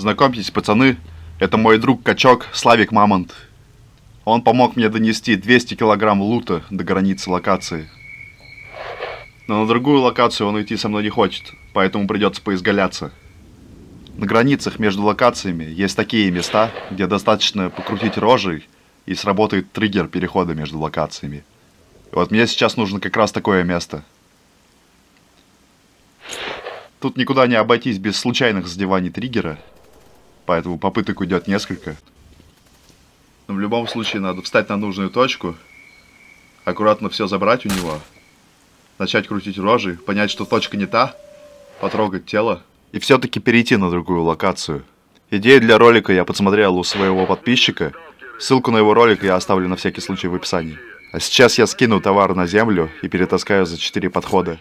Знакомьтесь, пацаны, это мой друг Качок, Славик Мамонт. Он помог мне донести 200 килограмм лута до границы локации. Но на другую локацию он уйти со мной не хочет, поэтому придется поизгаляться. На границах между локациями есть такие места, где достаточно покрутить рожей, и сработает триггер перехода между локациями. И вот мне сейчас нужно как раз такое место. Тут никуда не обойтись без случайных задеваний триггера, поэтому попыток уйдет несколько. Но в любом случае надо встать на нужную точку, аккуратно все забрать у него, начать крутить рожи, понять, что точка не та, потрогать тело и все-таки перейти на другую локацию. Идею для ролика я подсмотрел у своего подписчика, ссылку на его ролик я оставлю на всякий случай в описании. А сейчас я скину товар на землю и перетаскаю за 4 подхода.